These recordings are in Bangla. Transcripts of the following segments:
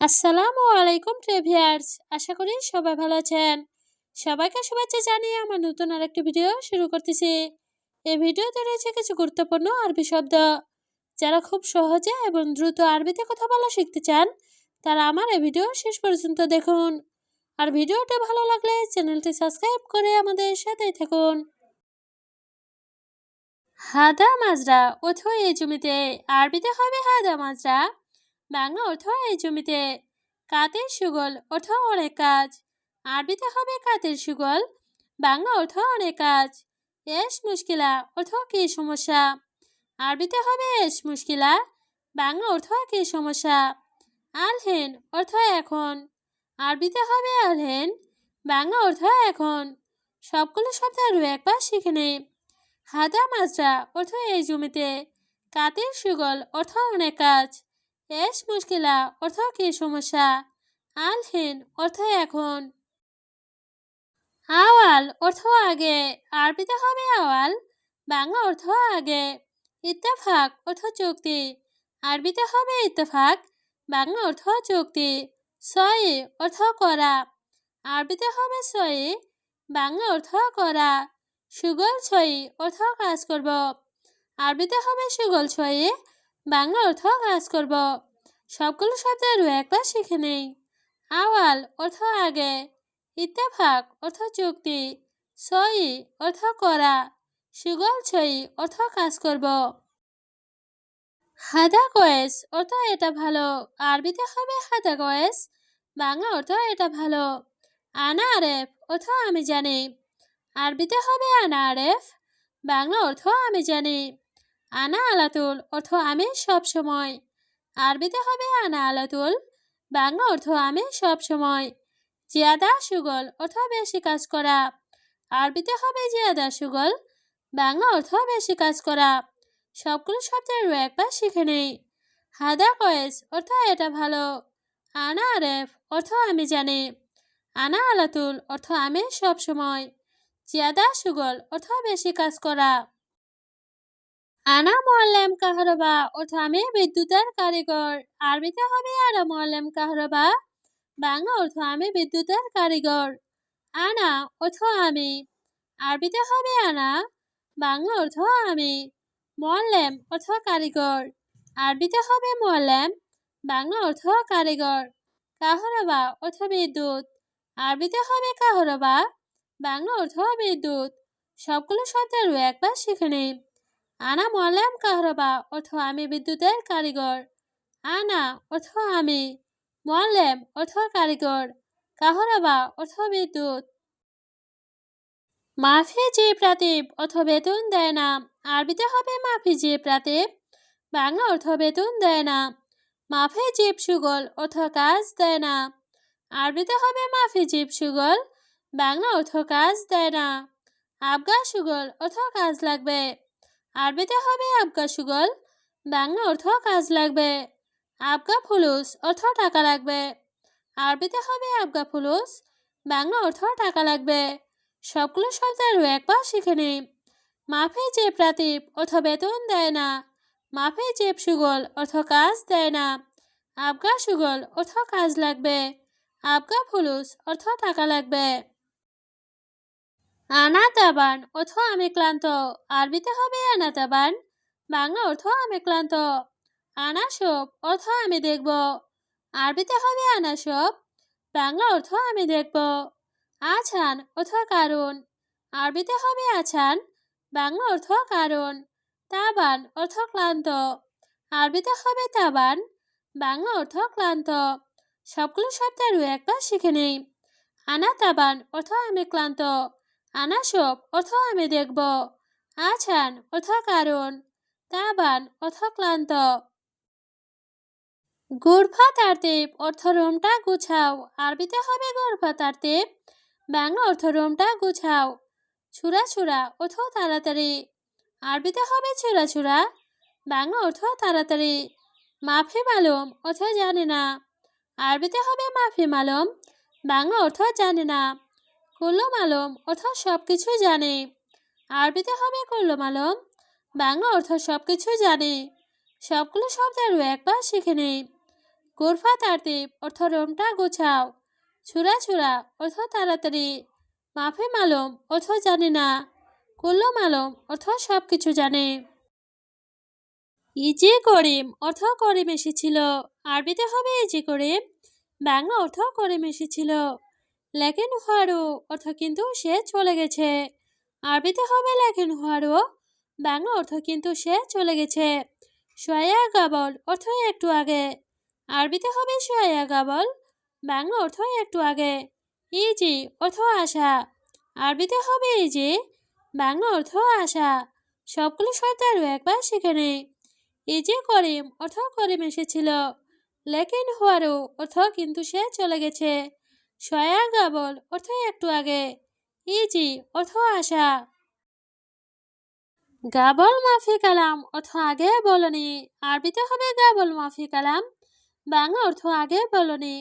আসসালামু আলাইকুম ভিউয়ার্স, আশা করি সবাই ভালো আছেন। সবাইকে শুভেচ্ছা জানিয়ে আমার নতুন আরেকটি ভিডিও শুরু করতেছি। এই ভিডিওতে রয়েছে কিছু গুরুত্বপূর্ণ আরবি শব্দ। যারা খুব সহজে এবং দ্রুত আরবিতে কথা বলা শিখতে চান, তারা আমার এই ভিডিও শেষ পর্যন্ত দেখুন। আর ভিডিওটা ভালো লাগলে চ্যানেলটি সাবস্ক্রাইব করে আমাদের সাথেই থাকুন। হাদা মাজরা অথবা এই জমিতে, আরবিতে হবে হাদা মাজরা। বাংলা অর্থ এই জমিতে। কাতের সুগল অর্থ অনেক কাজ, আরবিতে হবে কাতের সুগল। বাংলা অর্থ অনেক কাজ। এস মুশকিলা অর্থ কি সমস্যা, আরবিতে হবে এস মুশকিলা। বাংলা অর্থ কি সমস্যা। আলহেন অর্থ এখন, আরবিতে হবে আলহেন। বাংলা অর্থ এখন। সবগুলো শব্দ আরও একবার শিখে নেই। হাদা মাজরা অর্থ এই জমিতে। কাতের সুগল অর্থ অনেক কাজ। এস মুশকিলা অর্থ কি সমস্যা। আলহিন অর্থ এখন। আওয়াল অর্থ আগে, আরবিতে হবে আওয়াল। বাংলা অর্থ আগে। ইত্তেফাক অর্থ চুক্তি, আরবিতে হবে ইত্তেফাক। বাংলা অর্থ চুক্তি। সই অর্থ করা, আরবিতে হবে সই। বাংলা অর্থ করা। সুগল ছই অর্থ কাজ করব, আরবিতে হবে সুগল ছই। বাংলা অর্থ কাজ করব। সবগুলো শব্দ আরও একবার শিখে নেই। আওয়াল অর্থ আগে, ইত্তেফাক অর্থ চুক্তি, সই অর্থ করা, সুগল ছই অর্থ কাজ করব। হাদা কয়েস অর্থ এটা ভালো, আরবিতে হবে হাদা কয়েস। বাংলা অর্থ এটা ভালো। আনা আরেফ অর্থ আমি জানি, আরবিতে হবে আনা আরেফ। বাংলা অর্থ আমি জানি। আনা আলাতুল অর্থ আমি সব সময়, আরবিতে হবে আনা আলাতুল। বাংলা অর্থ আমি সব সময়। জিয়াদা সুগল অর্থ বেশি কাজ করা, আরবিতে হবে জিয়াদা সুগল। বাংলা অর্থ বেশি কাজ করা। সবগুলো শব্দের একবার শিখে নেই। হাদা কয়েস অর্থ এটা ভালো। আনা আরেফ অর্থ আমি জানি। আনা আলাতুল অর্থ আমি সব সময়। জিয়াদা সুগল অর্থ বেশি কাজ করা। আনা মোয়াল্লেম কাহরবা অর্থ আমি বিদ্যুতের কারিগর, আরবিতে হবে আনা মোয়াল্লেম কাহরবা। বাংলা অর্থ আমি বিদ্যুতের কারিগর। আনা অর্থ আমি, আরবিতে হবে আনা। বাংলা অর্থ আমি। মোয়াল্লেম অর্থ কারিগর, আরবিতে হবে মোয়াল্লেম। বাংলা অর্থ কারিগর। কাহরবা অর্থ বিদ্যুৎ, আরবিতে হবে কাহরবা। বাংলা অর্থ বিদ্যুৎ। সবগুলো শব্দের একবার শিখে নিই। আনা মোয়াল্লেম কাহরবা অর্থ আমি বিদ্যুতের কারিগর। আনা অর্থ আমি, মোয়াল্লেম অর্থ কারিগর, কাহরবা অর্থ বিদ্যুৎ। মাফি যে প্রাতিব অর্থ বেতন দেয় না, আরবিতে হবে মাফি যে প্রাতিব। বাংলা অর্থ বেতন দেয় না। মাফি জীব সুগল অর্থ কাজ দেয় না, আরবিতে হবে মাফি জীব সুগল। বাংলা অর্থ কাজ দেয় না। আবগা সুগল অর্থ কাজ লাগবে, আরবিতে হবে আবগা সুগল। বাংলা অর্থ কাজ লাগবে। আবগা ফুলুস অর্থ টাকা লাগবে, আরবিতে হবে আবগা ফুলুস। বাংলা অর্থ টাকা লাগবে। সবগুলো শব্দ আরও একবার শিখে নিই। মাফি যে প্রাতিব অর্থ বেতন দেয় না, মাফি জেব সুগল অর্থ কাজ দেয় না। আবগা সুগল অর্থ কাজ লাগবে, আবগা ফুলুস অর্থ টাকা লাগবে। আনা তাবান অর্থ আমি ক্লান্ত, আরবিতে হবে আনা তাবান। বাংলা অর্থ আমি ক্লান্ত। আনা সব অর্থ আমি দেখব, আরবিতে হবে আনা সব। বাংলা অর্থ আমি দেখব। আছান অর্থ কারণ, আরবিতে হবে আছান। বাংলা অর্থ কারণ। তাবান অর্থ ক্লান্ত, আরবিতে হবে তাবান। বাংলা অর্থ ক্লান্ত। সবগুলো শব্দ আরও একবার শিখে নেই। আনা তাবান অর্থ আমি ক্লান্ত। আনা সব অর্থ আমি দেখব। আছান অর্থ কারণ। তাবান অর্থ ক্লান্ত। গুরফা তারতিব অর্থ রুমটা গুছাও, আরবিতে হবে গুরফা তারতিব। বাংলা অর্থ রুমটা গুছাও। ছুরা ছুরা অর্থ তাড়াতাড়ি, আরবিতে হবে ছুরা ছুরা। বাংলা অর্থ তাড়াতাড়ি। মাফি মালুম অর্থ জানে না, আরবিতে হবে মাফি মালুম। বাংলা অর্থ জানে না। কুল্লু মালুম অর্থ সব কিছু জানে, আরবিতে হবে কুল্লু মালুম। বাংলা অর্থ সব কিছু জানে। সবগুলো শব্দ আরও একবার শিখে নেই। গুরফা তারতিব অর্থ রুমটা গোছাও। ছুরা ছুরা অর্থ তাড়াতাড়ি। মাফি মালুম অর্থ জানি না। কুল্লু মালুম অর্থ সব কিছু জানে। ইজি করিম অর্থ করিম এসেছিল। আরবিতে হবে ইজি করিম, বাংলা অর্থ করিম এসেছিল। লেকিন হুয়ারু অর্থ কিন্তু সে চলে গেছে। আরবিতে হবে লেকিন হুয়ারু, বাংলা অর্থ কিন্তু সে চলে গেছে। সোয়া গাবল অর্থ একটু আগে। আরবিতে হবে সোয়া গাবল, বাংলা অর্থ একটু আগে। ইজি অর্থ আশা। আরবিতে হবে ইজি, বাংলা অর্থ আশা। সবগুলো শব্দ আরও একবার শিখে নেই। ইজি করিম অর্থ করিম এসেছিল। লেকিন হুয়ারু অর্থ কিন্তু সে চলে গেছে। সোয়া গাবল অর্থ একটু আগে। ইজি অর্থ আশা। গাবল মাফি কালাম অর্থ আগে বলনি। আরবিতে হবে গাবল মাফি কালাম, বাংলা অর্থ আগে বলনি।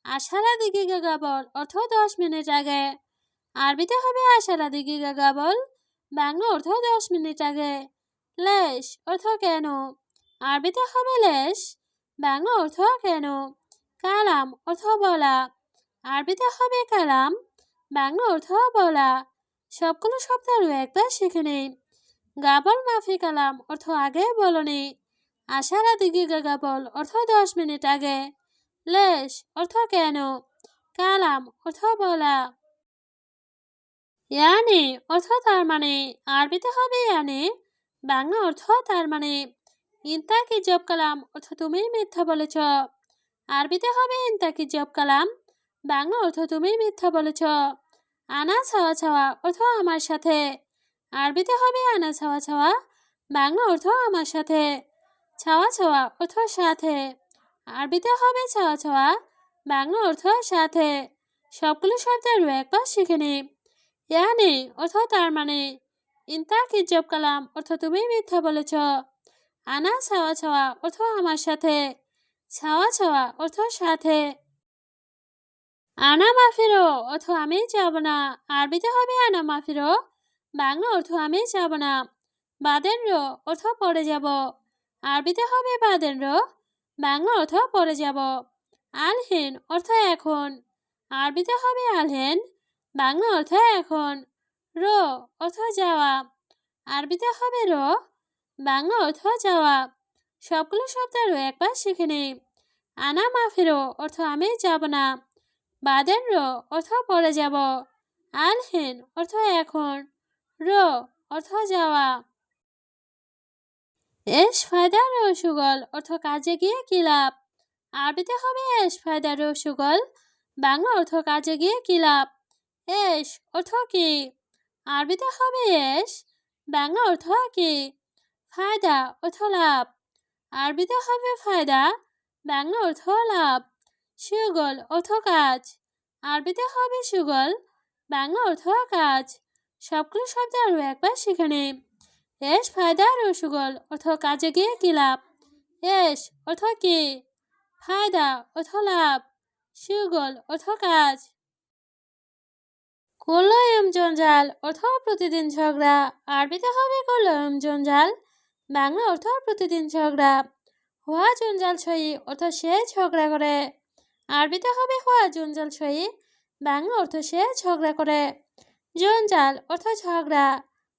আশারা দিগিগা গাবল অর্থ 10 মিনিট আগে। আরবিতে হবে আশারা দিগিগা গাবল, বাংলা অর্থ 10 মিনিট আগে। লেশ অর্থ কেন। আরবিতে হবে লেশ, বাংলা অর্থ কেন। কালাম অর্থ বলা। আরবিতে হবে কালাম, বাংলা অর্থ বলা। সবগুলো শব্দ আরও একবার শিখে নেই। গাবল মাফি কালাম অর্থ আগে বলনি। আশারা দিগিগা গাবল অর্থ 10 মিনিট আগে। লেশ অর্থ কেন। কালাম অর্থ বলা। ইয়ানি অর্থ তার মানে। আরবিতে হবে ইয়ানি, বাংলা অর্থ তার মানে। ইনতা কি জব কালাম অর্থ তুমি মিথ্যা বলেছ। আরবিতে হবে ইনতা কি জব কালাম, বাংলা অর্থ তুমি মিথ্যা বলেছ। আনা ছাওয়া ছাওয়া অর্থ আমার সাথে। আরবিতে হবে আনা ছাওয়া ছাওয়া, বাংলা অর্থ আমার সাথে। ছাওয়া ছাওয়া অর্থ সাথে। আরবিতে হবে ছাওয়া ছাওয়া, বাংলা অর্থ সাথে। সবগুলো শব্দ আরও একবার শিখে নিই। ইয়ানি অর্থ তার মানে। ইনতা কি জব কালাম অর্থ তুমি মিথ্যা বলেছ। আনা ছাওয়া ছাওয়া অর্থ আমার সাথে। ছাওয়া ছাওয়া অর্থ সাথে। আনা মাফিরো অর্থ আমি যাব না। আরবিতে হবে আনা মাফিরো, বাংলা অর্থ আমি যাব না। বাদেন রো অর্থ পড়ে যাব। আরবিতে হবে বাদেন রো, বাংলা অর্থ পড়ে যাব। আলহিন অর্থ এখন। আরবিতে হবে আলহেন, বাংলা অর্থ এখন। রো অর্থ যাওয়া। আরবিতে হবে রো, বাংলা অর্থ যাওয়া। সবগুলো শব্দ আরও একবার শিখে নেই। আনা মাফিরো অর্থ আমি যাব না। বাদেন রো অর্থ পড়ে যাব। আলহিন অর্থ এখন। রো অর্থ যাওয়া। এস ফায়দা রসুগল অর্থ কাজে গিয়ে কি লাভ। আরবিতে হবে এস ফায়দা রসুগল, বাংলা অর্থ কাজে গিয়ে কি লাভ। এস অর্থ কি। আরবিতে হবে এস, বাংলা অর্থ কি। ফায়দা অর্থ লাভ। আরবিতে হবে ফায়দা, বাংলা অর্থ লাভ। সুগল অর্থ কাজ। আরবিতে হবে সুগল, বাংলা অর্থ কাজ। সবগুলো শব্দ আরও একবার শিখে নেই। এস ফায়দা রসুগল অর্থ কাজে গিয়ে কি লাভ। এস অর্থ কি, ফায়দা অর্থ লাভ, সুগল অর্থ কাজ। কুল্লয়ম জঞ্জাল অর্থ প্রতিদিন ঝগড়া। আরবিতে হবে কুল্লয়ম জঞ্জাল, বাংলা অর্থ প্রতিদিন ঝগড়া। হুয়া জঞ্জাল ছয়ী অর্থ সে ঝগড়া করে। আরবিতে হবে হুয়া জঞ্জাল ছয়ী, বাংলা অর্থ সে ঝগড়া করে। জঞ্জাল অর্থ ঝগড়া।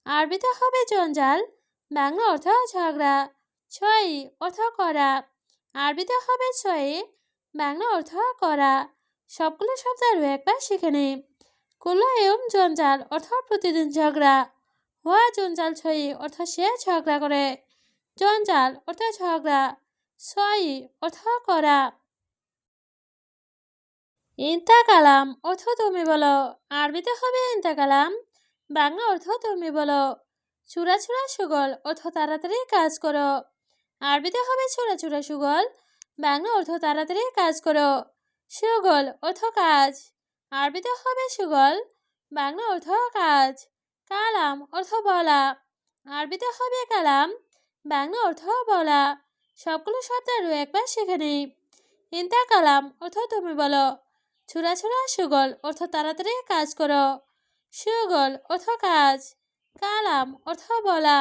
আরবিতে হবে জঞ্জাল, বাংলা অর্থ ঝগড়া। ছয়ী অর্থ করা। আরবিতে হবে ছয়ী, বাংলা অর্থ করা। সবগুলো শব্দ আরও একবার শিখে নিই। কুল্লয়ম জঞ্জাল অর্থ প্রতিদিন ঝগড়া। হুয়া জঞ্জাল ছয়ী অর্থ সে ঝগড়া করে। জঞ্জাল অর্থ ঝগড়া, ছয়ী অর্থ করা। ইনতা কালাম অর্থ তুমি বলো। আরবিতে হবে ইনতা কালাম, বাংলা অর্থ তুমি বলো। চূড়া চূড়া সুগল অর্থ তাড়াতাড়ি কাজ করো। আরবিতে হবে চূড়া চূড়া সুগল, বাংলা অর্থ তাড়াতাড়ি কাজ করো। সুগল অর্থ কাজ। আরবিতে হবে সুগল, বাংলা অর্থ কাজ। কালাম অর্থ বলা। আরবিতে হবে কালাম, বাংলা অর্থ বলা। সবগুলো শব্দ আরও একবার শিখে নিই। ইনতা কালাম অর্থ তুমি বলো। ছুরা ছুরা সুগল অর্থ তাড়াতাড়ি কাজ করো। সুগল অর্থ কাজ। কালাম অর্থ বলা।